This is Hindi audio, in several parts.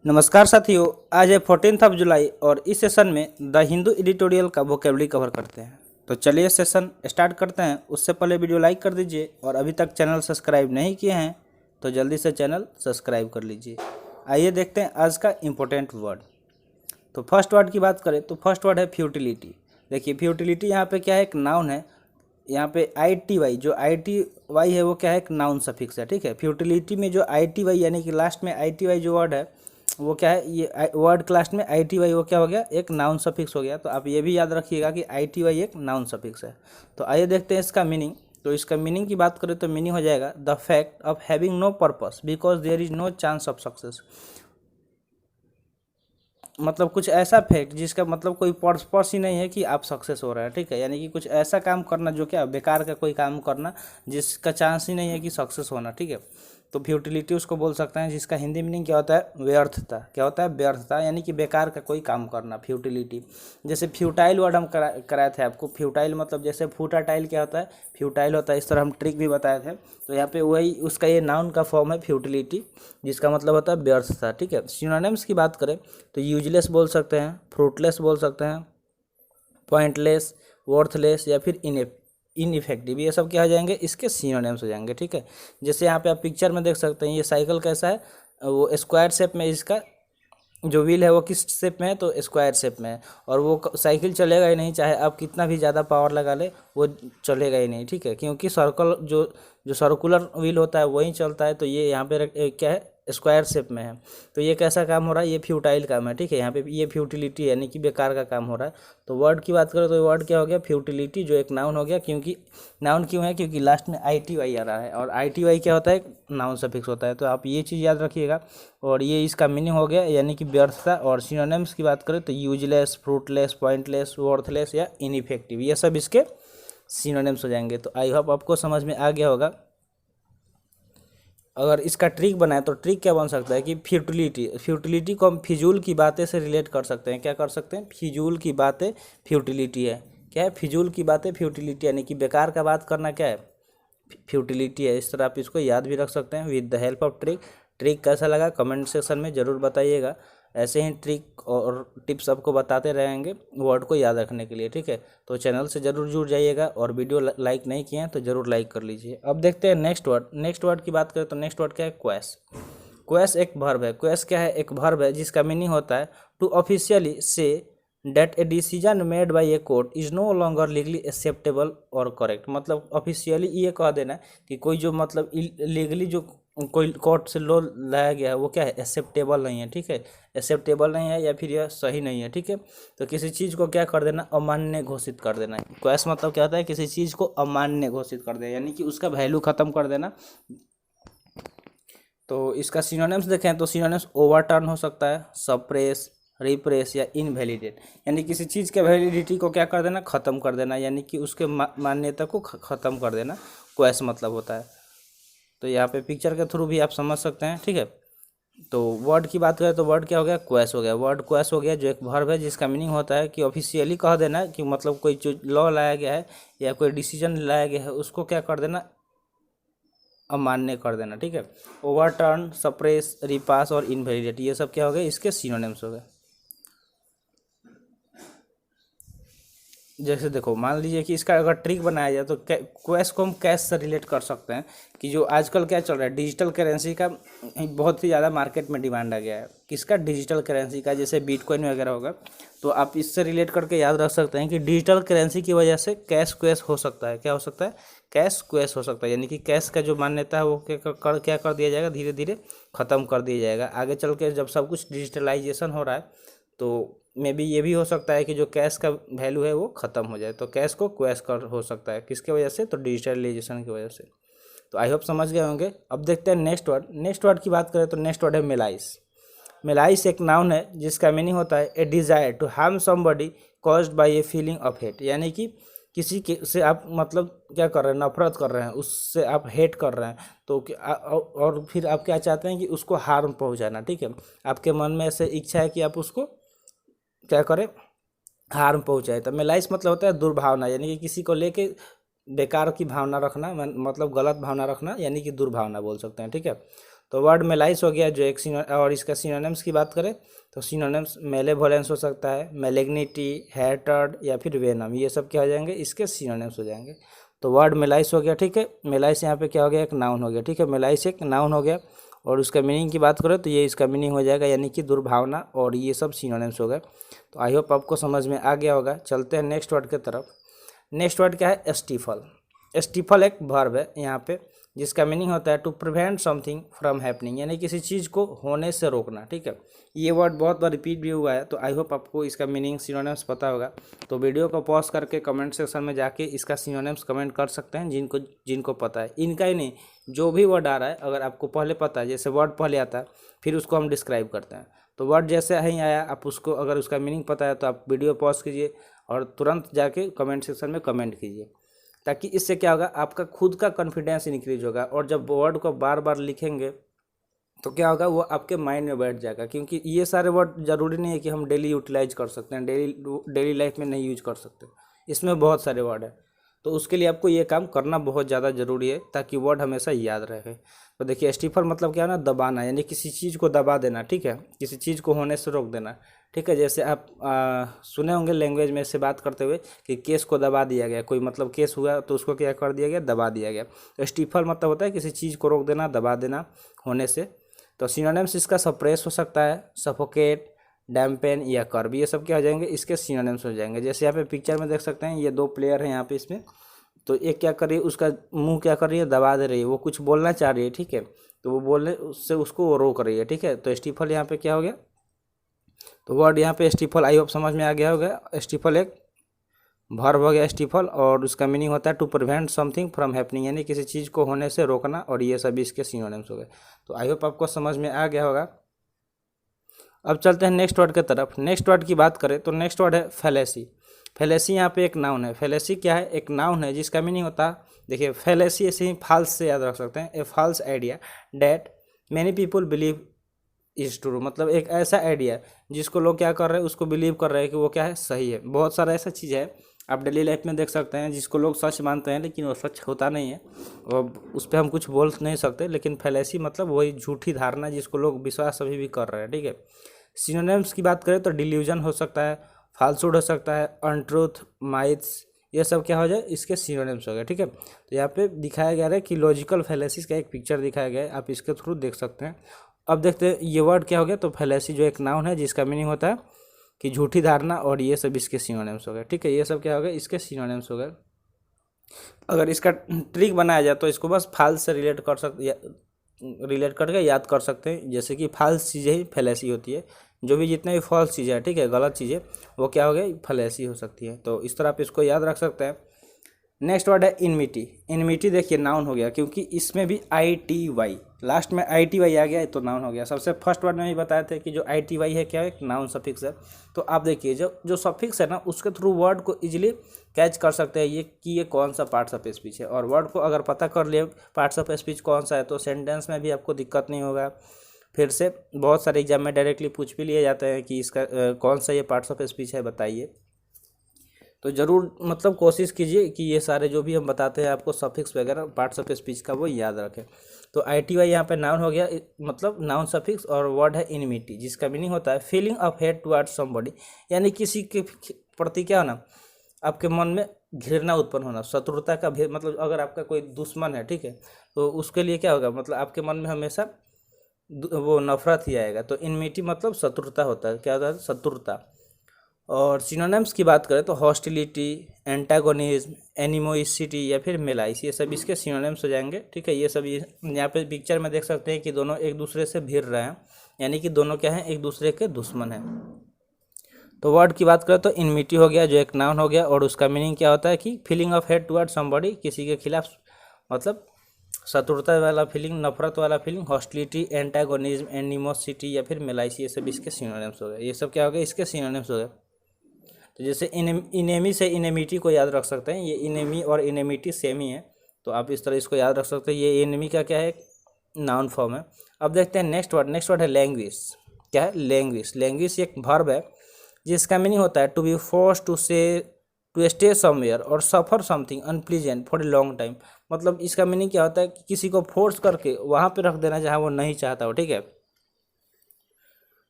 नमस्कार साथियों, आज है 14 जुलाई और इस सेशन में द हिंदू एडिटोरियल का वोकेबलरी कवर करते हैं। तो चलिए सेशन स्टार्ट करते हैं। उससे पहले वीडियो लाइक कर दीजिए और अभी तक चैनल सब्सक्राइब नहीं किए हैं तो जल्दी से चैनल सब्सक्राइब कर लीजिए। आइए देखते हैं आज का इम्पोर्टेंट वर्ड। तो फर्स्ट वर्ड की बात करें तो फर्स्ट वर्ड है फ्यूटिलिटी। देखिए फ्यूटिलिटी यहाँ पे क्या है, एक नाउन है। यहाँ पे ITY, जो ITY है वो क्या है, एक नाउन सफिक्स है। ठीक है, फ्यूटिलिटी में जो ITY यानी कि लास्ट में ITY जो वर्ड है वो क्या है, ये वर्ड क्लास में ITY वो क्या हो गया, एक नाउन सफिक्स हो गया। तो आप ये भी याद रखिएगा कि ITY एक नाउन सफिक्स है। तो आइए देखते हैं इसका मीनिंग। तो इसका मीनिंग की बात करें तो मीनिंग हो जाएगा the fact of having no purpose because there is no chance of success. मतलब कुछ ऐसा फैक्ट जिसका मतलब कोई पर्पस ही नहीं है कि आप सक्सेस हो रहे हैं। ठीक है, यानी कि कुछ ऐसा काम करना जो क्या बेकार का कोई काम करना जिसका चांस ही नहीं है कि सक्सेस होना। ठीक है, तो फ्यूटिलिटी उसको बोल सकते हैं, जिसका हिंदी मीनिंग क्या होता है, व्यर्थता। क्या होता है, व्यर्थता, यानी कि बेकार का कोई काम करना, फ्यूटिलिटी। जैसे फ्यूटाइल वर्ड हम कराए थे आपको। फ्यूटाइल मतलब जैसे फूटा टाइल क्या होता है, फ्यूटाइल होता है। इस तरह हम ट्रिक भी बताए थे। तो यहाँ पे वही उसका ये नाउन का फॉर्म है फ्यूटिलिटी, जिसका मतलब होता है व्यर्थता। ठीक है, सिनोनिम्स की बात करें तो यूजलेस बोल सकते हैं, फ्रूटलेस बोल सकते हैं, पॉइंटलेस, वर्थलेस या फिर इनइफेक्टिव, ये सब क्या हो जाएंगे, इसके सिनोनिम्स हो जाएंगे। ठीक है, जैसे यहाँ पे आप पिक्चर में देख सकते हैं, ये साइकिल कैसा है, वो स्क्वायर शेप में, इसका जो व्हील है वो किस शेप में है, तो स्क्वायर शेप में है। और वो साइकिल चलेगा ही नहीं, चाहे आप कितना भी ज़्यादा पावर लगा ले वो चलेगा ही नहीं। ठीक है, क्योंकि सर्कल जो जो सर्कुलर व्हील होता है वही चलता है। तो ये यहाँ पे क्या है, स्क्वायर शेप में है। तो ये कैसा काम हो रहा है, ये फ्यूटाइल काम है। ठीक है, यहाँ पे ये फ्यूटिलिटी यानी कि बेकार का काम हो रहा है। तो वर्ड की बात करें तो वर्ड क्या हो गया, फ्यूटिलिटी, जो एक नाउन हो गया। क्योंकि नाउन क्यों है, क्योंकि लास्ट में ITY आ रहा है और ITY क्या होता है, नाउन सफिक्स होता है। तो आप ये चीज़ याद रखिएगा। और ये इसका मीनिंग हो गया यानी कि व्यर्थता। और सिनोनिम्स की बात करें तो यूजलेस, फ्रूटलेस, पॉइंटलेस, वर्थलेस या इनइफेक्टिव, ये सब इसके सिनोनिम्स हो जाएंगे। तो आई होप आपको समझ में आ गया होगा। अगर इसका ट्रिक बनाए तो ट्रिक क्या बन सकता है कि फ्यूटिलिटी को हम फिजूल की बातें से रिलेट कर सकते हैं। क्या कर सकते हैं, फिजूल की बातें फ्यूटिलिटी है। क्या है, फिजूल की बातें फ्यूटिलिटी, यानी कि बेकार का बात करना क्या है, फ्यूटिलिटी है। इस तरह आप इसको याद भी रख सकते हैं with the help of trick. Trick कैसा लगा कमेंट सेक्शन में ज़रूर बताइएगा। ऐसे ही ट्रिक और टिप्स आपको बताते रहेंगे वर्ड को याद रखने के लिए। ठीक है, तो चैनल से ज़रूर जुड़ जाइएगा और वीडियो लाइक नहीं किए हैं तो ज़रूर लाइक कर लीजिए। अब देखते हैं नेक्स्ट वर्ड। नेक्स्ट वर्ड की बात करें तो नेक्स्ट वर्ड क्या है, क्वेस। क्वेस एक वर्ब है। क्वेस क्या है, एक वर्ब है जिसका मीनिंग होता है टू ऑफिशियली से date a decision made by a court is no longer legally acceptable और करेक्ट। मतलब ऑफिशियली ये कह देना कि कोई जो मतलब लीगली जो कोई कोर्ट से लॉ लाया गया है वो क्या है, एक्सेप्टेबल नहीं है। ठीक है, एक्सेप्टेबल नहीं है या फिर यह सही नहीं है। ठीक है, तो किसी चीज़ को क्या कर देना, अमान्य घोषित कर देना। क्वेस मतलब क्या होता है, किसी चीज़ को अमान्य घोषित कर देना, यानी कि उसका वैल्यू खत्म कर देना। तो इसका सिनोनिम्स देखें तो सिनोनिम्स ओवरटर्न हो सकता है, सप्रेस, रिप्रेस या इनवैलिडेट, यानी किसी चीज़ के वैलिडिटी को क्या कर देना, ख़त्म कर देना, यानी कि उसके मान्यता को ख़त्म कर देना, क्वेस मतलब होता है। तो यहाँ पे पिक्चर के थ्रू भी आप समझ सकते हैं। ठीक है, तो वर्ड की बात करें तो वर्ड क्या हो गया, क्वेस हो गया। वर्ड क्वेस हो गया जो एक वर्ब है जिसका मीनिंग होता है कि ऑफिशियली कह देना कि मतलब कोई जो लॉ लाया गया है या कोई डिसीजन लाया गया है उसको क्या कर देना, अमान्य कर देना। ठीक है, ओवरटर्न, सप्रेस, रिपास और इनवैलिडेट, ये सब क्या हो गए, इसके सिनोनिम्स हो गए। जैसे देखो मान लीजिए कि इसका अगर ट्रिक बनाया जाए तो क्वेस को हम कैश से रिलेट कर सकते हैं कि जो आजकल क्या चल रहा है, डिजिटल करेंसी का बहुत ही ज़्यादा मार्केट में डिमांड आ गया है। किसका, डिजिटल करेंसी का, जैसे बिटकॉइन वगैरह होगा। तो आप इससे रिलेट करके याद रख सकते हैं कि डिजिटल करेंसी की वजह से कैश क्वेस हो सकता है। क्या हो सकता है, कैश क्वेस हो सकता है, यानी कि कैश का जो मान्यता है वो क्या कर दिया जाएगा, धीरे धीरे ख़त्म कर दिया जाएगा। आगे चल के जब सब कुछ डिजिटलाइजेशन हो रहा है तो मे बी ये भी हो सकता है कि जो कैश का वैल्यू है वो ख़त्म हो जाए। तो कैश को क्वेश कर हो सकता है, किसके वजह से, तो डिजिटलाइजेशन की वजह से। तो आई होप समझ गए होंगे। अब देखते हैं नेक्स्ट वर्ड। नेक्स्ट वर्ड की बात करें तो नेक्स्ट वर्ड है मेलाइस। मेलाइस एक नाउन है जिसका मीनिंग होता है a desire to harm somebody caused by a feeling of hate, यानी कि किसी के से आप मतलब क्या कर रहे हैं, नफरत कर रहे हैं, उससे आप हेट कर रहे हैं। तो और फिर आप क्या चाहते हैं कि उसको हार्म पहुंचाना। ठीक है, आपके मन में ऐसे इच्छा है कि आप उसको क्या करें, हार्म पहुंचाए। तो मेलाइस मतलब होता है दुर्भावना, यानी कि किसी को लेके बेकार की भावना रखना, मतलब गलत भावना रखना, यानी कि दुर्भावना बोल सकते हैं। ठीक है, तो वर्ड मेलाइस हो गया जो एक और इसका सिनोनिम्स की बात करें तो सिनोनिम्स मेलेवोलेंस हो सकता है, मेलिग्निटी, हैटर्ड या फिर वेनम, ये सब क्या हो जाएंगे, इसके सिनोनिम्स हो जाएंगे। तो वर्ड मेलाइस हो गया, ठीक है। मेलाइस यहाँ पे क्या हो गया, एक नाउन हो गया, ठीक है। मेलाइस एक नाउन हो गया और उसका मीनिंग की बात करें तो ये इसका मीनिंग हो जाएगा यानी कि दुर्भावना, और ये सब सिनोनिम्स हो गए। तो आई होप आपको समझ में आ गया होगा। चलते हैं नेक्स्ट वर्ड की तरफ। नेक्स्ट वर्ड क्या है, एस्टिफल। एस्टिफल एक वर्ब है यहाँ पे जिसका मीनिंग होता है to prevent something from happening, यानी किसी चीज़ को होने से रोकना, ठीक है। ये वर्ड बहुत बार रिपीट भी हुआ है, तो आई होप आपको इसका मीनिंग सिनोनिम्स पता होगा। तो वीडियो को पॉज करके कमेंट सेक्शन में जाके इसका सिनोनिम्स कमेंट कर सकते हैं जिनको पता है। इनका ही नहीं, जो भी वर्ड आ रहा है अगर आपको पहले पता है, जैसे वर्ड पहले आता है फिर उसको हम डिस्क्राइब करते हैं, तो वर्ड जैसे ही आया आप उसको अगर उसका मीनिंग पता है तो आप वीडियो पॉज कीजिए और तुरंत जाके कमेंट सेक्शन में कमेंट कीजिए, ताकि इससे क्या होगा, आपका खुद का कॉन्फिडेंस इंक्रीज होगा। और जब वर्ड को बार बार लिखेंगे तो क्या होगा, वो आपके माइंड में बैठ जाएगा, क्योंकि ये सारे वर्ड ज़रूरी नहीं है कि हम डेली यूटिलाइज कर सकते हैं, डेली लाइफ में नहीं यूज कर सकते, इसमें बहुत सारे वर्ड है। तो उसके लिए आपको ये काम करना बहुत ज़्यादा ज़रूरी है ताकि वर्ड हमेशा याद रहे। तो देखिए स्टिफल मतलब क्या है ना, दबाना, यानी किसी चीज़ को दबा देना, ठीक है, किसी चीज़ को होने से रोक देना, ठीक है। जैसे आप सुने होंगे लैंग्वेज में से बात करते हुए कि केस को दबा दिया गया, कोई मतलब केस हुआ तो उसको क्या कर दिया गया, दबा दिया गया। तो स्टिफल मतलब होता है किसी चीज़ को रोक देना, दबा देना होने से। तो सिनोनिम्स इसका सप्रेस हो सकता है, सफोकेट, डैम्पेन या कर्व, ये सब क्या हो जाएंगे, इसके सिनोनिम्स हो जाएंगे। जैसे यहाँ पे पिक्चर में देख सकते हैं ये दो प्लेयर हैं यहाँ पे इसमें, तो एक क्या कर रही है, उसका मुंह क्या कर रही है, दबा दे रही है, वो कुछ बोलना चाह रही है, ठीक है, तो वो बोलने उससे उसको वो रोक रही है, ठीक है। तो स्टिफल यहाँ पे क्या हो गया, तो वर्ड यहाँ पे स्टिफल आई होप समझ में आ गया होगा। स्टिफल एक वर्ब हो गया स्टिफल, और उसका मीनिंग होता है to prevent something from happening, यानी किसी चीज़ को होने से रोकना, और ये सभी इसके सिनोनिम्स हो गए। तो आई होप आपको समझ में आ गया होगा। अब चलते हैं नेक्स्ट वर्ड की तरफ। नेक्स्ट वर्ड की बात करें तो नेक्स्ट वर्ड है फैलेसी। फैलेसी यहाँ पे एक नाउन है। फैलेसी क्या है, एक नाउन है जिसका मीनिंग होता है, देखिए फैलेसी ऐसे ही फाल्स से याद रख सकते हैं, a false idea that many people believe is true, मतलब एक ऐसा आइडिया जिसको लोग क्या कर रहे हैं, उसको बिलीव कर रहे हैं कि वो क्या है, सही है। बहुत सारा ऐसा चीज़ है आप डेली लाइफ में देख सकते हैं जिसको लोग सच मानते हैं लेकिन वो सच होता नहीं है, और उस पर हम कुछ बोल नहीं सकते। लेकिन फैलेसी मतलब वही झूठी धारणा जिसको लोग विश्वास अभी भी कर रहे हैं, ठीक है। सिनोनिम्स की बात करें तो डिल्यूजन हो सकता है, फाल्सूड हो सकता है, अनट्रूथ, माइथ्स, ये सब क्या हो जाए, इसके सिनोनिम्स हो गए, ठीक है। तो यहाँ पे दिखाया गया है कि लॉजिकल फैलेसीज का एक पिक्चर दिखाया गया है, आप इसके थ्रू देख सकते हैं। अब देखते हैं ये वर्ड क्या हो गया, तो फैलेसी जो एक नाउन है जिसका मीनिंग होता है कि झूठी धारणा, और ये सब इसके सिनोनिम्स हो गए, ठीक है। ये सब क्या हो गए, इसके सिनोनिम्स हो गए। अगर इसका ट्रिक बनाया जाए तो इसको बस फाल्स से रिलेट करके याद कर सकते हैं, जैसे कि फाल्स चीज़ें ही फैलेसी होती है, जो भी जितने भी फॉल्स चीज़ें हैं, ठीक है, गलत चीज़ें, वो क्या हो गई, फैलेसी हो सकती है। तो इस तरह आप इसको याद रख सकते हैं। नेक्स्ट वर्ड है इनमिटी। इनमिटी देखिए नाउन हो गया, क्योंकि इसमें भी ITY लास्ट में ITY आ गया तो नाउन हो गया। सबसे फर्स्ट वर्ड में ही बताए थे कि जो ITY है क्या है, एक नाउन सफिक्स है। तो आप देखिए जो सफिक्स है ना, उसके थ्रू वर्ड को इजीली कैच कर सकते हैं ये कि ये कौन सा पार्ट्स ऑफ स्पीच है, और वर्ड को अगर पता कर लिए पार्ट्स ऑफ स्पीच कौन सा है तो सेंटेंस में भी आपको दिक्कत नहीं होगा। फिर से बहुत सारे एग्जाम में डायरेक्टली पूछ भी लिए जाते हैं कि इसका कौन सा ये पार्ट्स ऑफ स्पीच है बताइए। तो ज़रूर मतलब कोशिश कीजिए कि ये सारे जो भी हम बताते हैं आपको सफिक्स वगैरह पार्ट्स ऑफ स्पीच का वो याद रखें। तो ITY यहाँ पे नाउन हो गया, मतलब नाउन सफिक्स, और वर्ड है इनमिटी जिसका मीनिंग होता है feeling of hate towards somebody, यानी किसी के प्रति क्या होना, आपके मन में घृणा उत्पन्न होना, शत्रुता का भेद, मतलब अगर आपका कोई दुश्मन है, ठीक है, तो उसके लिए क्या होगा, मतलब आपके मन में हमेशा वो नफरत ही आएगा। तो इनमिटी मतलब शत्रुता होता है, क्या होता है, शत्रुता। और सिनोनिम्स की बात करें तो हॉस्टिलिटी, एंटागोनिज्म, एनिमोसिटी या फिर मेलाइस, ये सब इसके सिनोनिम्स हो जाएंगे, ठीक है। ये सब यहाँ पे पिक्चर में देख सकते हैं कि दोनों एक दूसरे से भिड़ रहे हैं, यानी कि दोनों क्या हैं, एक दूसरे के दुश्मन हैं। तो वर्ड की बात करें तो इनमिटी हो गया जो एक नाउन हो गया, और उसका मीनिंग क्या होता है कि feeling of hate toward somebody, किसी के खिलाफ मतलब शत्रुता वाला फीलिंग, नफरत वाला फीलिंग, हॉस्टिलिटी, एंटागोनिज्म, एनिमोसिटी या फिर मेलाइस, ये सब इसके सिनोनिम्स हो गए। ये सब क्या हो गए, इसके सिनोनिम्स हो गए। तो जैसे इनेमी से इनेमिटी को याद रख सकते हैं, ये इनेमी और इनेमिटी सेम ही है, तो आप इस तरह इसको याद रख सकते हैं। ये इनेमी का क्या है, नाउन फॉर्म है। अब देखते हैं नेक्स्ट वर्ड है लैंग्वेज। क्या है, लैंग्वेज। लैंग्वेज एक वर्ब है जिसका मीनिंग होता है to be force to say to stay somewhere और suffer something unpleasant for a long time. मतलब इसका मीनिंग क्या होता है कि किसी को फोर्स करके वहाँ पे रख देना जहाँ वो नहीं चाहता हो, ठीक है,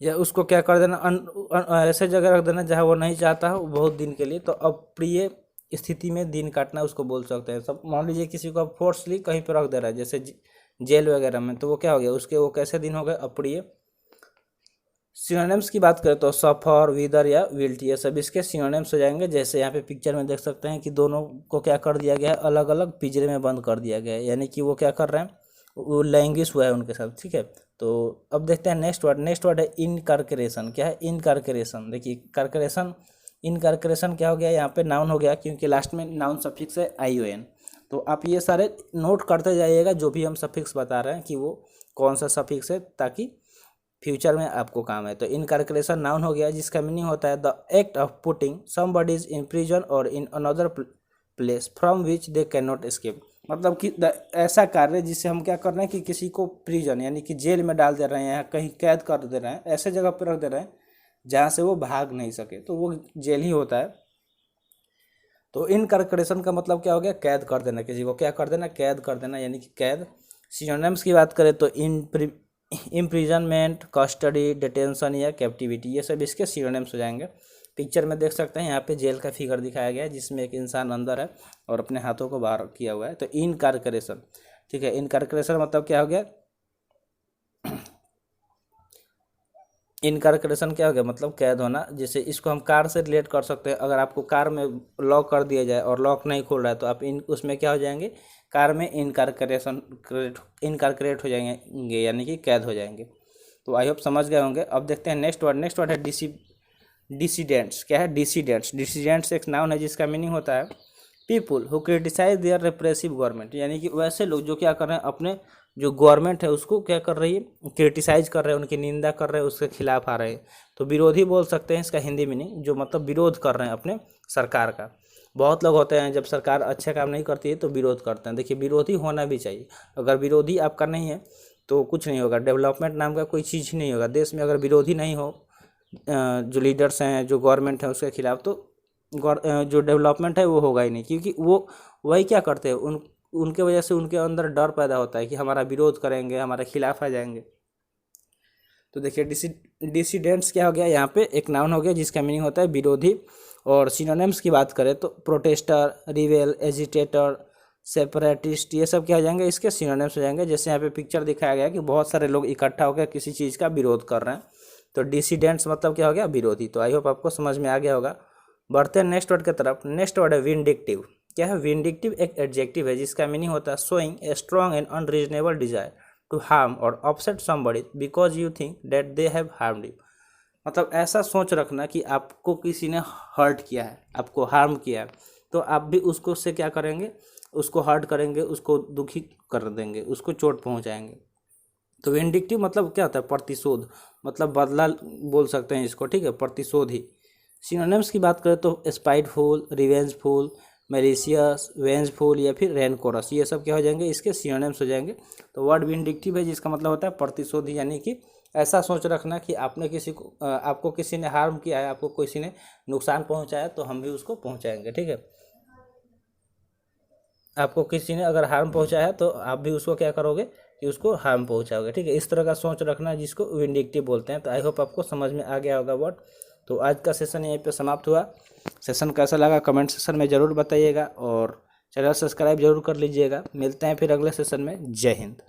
या उसको क्या कर देना ऐसे जगह रख देना जहाँ वो नहीं चाहता हो बहुत दिन के लिए। तो अप्रिय स्थिति में दिन काटना उसको बोल सकते हैं। सब मान लीजिए किसी को फोर्सली कहीं पर रख दे रहा है जैसे जेल वगैरह में, तो वो क्या हो गया, उसके वो कैसे दिन हो गए, अप्रिय। सिनोनिम्स की बात करें तो सफर, विदर या विल्टी, ये सब इसके सिनोनिम्स हो जाएंगे। जैसे यहाँ पे पिक्चर में देख सकते हैं कि दोनों को क्या कर दिया गया है, अलग अलग पिंजरे में बंद कर दिया गया है, यानी कि वो क्या कर रहे हैं, वो लैंग्वेज हुआ है उनके साथ, ठीक है। तो अब देखते हैं नेक्स्ट वर्ड। नेक्स्ट वर्ड है इनकार्करेशन। क्या है इनकार्करेशन? देखिए कार्करेशन, इनकार्करेशन क्या हो गया, यहाँ पे नाउन हो गया क्योंकि लास्ट में नाउन सफिक्स है ION। तो आप ये सारे नोट करते जाइएगा जो भी हम सफिक्स बता रहे हैं कि वो कौन सा सफिक्स है, ताकि फ्यूचर में आपको काम है। तो इनकार्करेशन नाउन हो गया जिसका मीनिंग होता है the act of putting somebody is in prison और in another place from which they can not escape. मतलब कि ऐसा कार्य जिससे हम क्या कर रहे हैं कि किसी को प्रिजन यानी कि जेल में डाल दे रहे हैं या कहीं कैद कर दे रहे हैं, ऐसे जगह पर रख दे रहे हैं जहाँ से वो भाग नहीं सके, तो वो जेल ही होता है। तो इनकार्करेशन का मतलब क्या हो गया, कैद कर देना, किसी को क्या कर देना, कैद कर देना, यानी कि कैद। सिनोनिम्स की बात करें तो इम्प्रिजनमेंट, कस्टडी, डिटेंशन या कैप्टिविटी, ये सब इसके सिनोनिम्स हो जाएंगे। पिक्चर में देख सकते हैं यहाँ पे जेल का फिगर दिखाया गया है जिसमें एक इंसान अंदर है और अपने हाथों को बाहर किया हुआ है। तो इनकार्करेशन, ठीक है, इनकार्करेशन मतलब क्या हो गया, इनकार्करेशन क्या हो गया, मतलब कैद होना। जैसे इसको हम कार से रिलेट कर सकते हैं। अगर आपको कार में लॉक कर दिया जाए और लॉक नहीं खोल रहा है तो आप उसमें क्या हो जाएंगे, कार में इनकार्करेट हो जाएंगे, यानी कि कैद हो जाएंगे। तो आई होप समझ गए होंगे। अब देखते हैं नेक्स्ट वर्ड। नेक्स्ट वर्ड है डिसीडेंट्स। क्या है डिसीडेंट्स? डिसीडेंट्स एक नाउन है जिसका मीनिंग होता है people who criticize their repressive government, यानी कि वैसे लोग जो क्या कर रहे हैं, अपने जो गवर्नमेंट है उसको क्या कर रही है, क्रिटिसाइज कर रहे हैं, उनकी निंदा कर रहे हैं, उसके खिलाफ आ रहे हैं। तो विरोधी बोल सकते हैं इसका हिंदी मीनिंग, जो मतलब विरोध कर रहे हैं अपने सरकार का। बहुत लोग होते हैं जब सरकार अच्छा काम नहीं करती है तो विरोध करते हैं। देखिए विरोधी होना भी चाहिए, अगर विरोधी आपका नहीं है तो कुछ नहीं होगा, डेवलपमेंट नाम का कोई चीज़ ही नहीं होगा देश में। अगर विरोधी नहीं हो, जो लीडर्स हैं, जो गवर्नमेंट है उसके खिलाफ, तो जो डेवलपमेंट है वो होगा ही नहीं, क्योंकि वो वही क्या करते हैं, उनके वजह से उनके अंदर डर पैदा होता है कि हमारा विरोध करेंगे, हमारे खिलाफ आ जाएंगे। तो देखिए डिसीडेंट्स क्या हो गया, यहाँ पे एक नाउन हो गया जिसका मीनिंग होता है विरोधी। और सिनोनिम्स की बात करें तो प्रोटेस्टर, रिवेल, एजिटेटर, सेपरेटिस्ट, ये सब क्या हो जाएंगे, इसके सिनोनिम्स हो जाएंगे। जैसे यहाँ पे पिक्चर दिखाया गया कि बहुत सारे लोग इकट्ठा होकर किसी चीज़ का विरोध कर रहे हैं। तो डिसीडेंट्स मतलब क्या हो गया, विरोधी। तो आई होप आपको समझ में आ गया होगा। बढ़ते हैं नेक्स्ट वर्ड की तरफ। नेक्स्ट वर्ड है विंडिक्टिव। क्या है विंडिक्टिव? एक एडजेक्टिव है जिसका मीनिंग होता है showing a strong and unreasonable desire to harm और upset somebody because you think that they have harmed you. मतलब ऐसा सोच रखना कि आपको किसी ने हर्ट किया है, आपको हार्म किया है, तो आप भी उसको से क्या करेंगे, उसको हर्ट करेंगे, उसको दुखी कर देंगे, उसको चोट पहुंचाएंगे। तो विंडिक्टिव मतलब क्या होता है, प्रतिशोध, मतलब बदला बोल सकते हैं इसको, ठीक है, प्रतिशोध ही। सिनोनिम्स की बात करें तो स्पाइटफुल, रिवेंजफुल, मैलिशियस, वेंजफुल या फिर रेनकोरस, ये सब क्या हो जाएंगे, इसके सिनोनिम्स हो जाएंगे। तो वर्ड विंडिक्टिव है जिसका मतलब होता है प्रतिशोधी, यानी कि ऐसा सोच रखना कि आपने किसी को आपको किसी ने हार्म किया है, आपको किसी ने नुकसान पहुंचाया तो हम भी उसको पहुंचाएंगे, ठीक है। आपको किसी ने अगर हार्म पहुंचाया है तो आप भी उसको क्या करोगे कि उसको हार्म पहुंचाओगे, ठीक है। इस तरह का सोच रखना जिसको विंडिक्टिव बोलते हैं। तो आई होप आपको समझ में आ गया होगा वर्ड। तो आज का सेशन यहीं पे समाप्त हुआ। सेशन कैसा लगा कमेंट सेशन में ज़रूर बताइएगा और चैनल सब्सक्राइब जरूर कर लीजिएगा। मिलते हैं फिर अगले सेशन में। जय हिंद।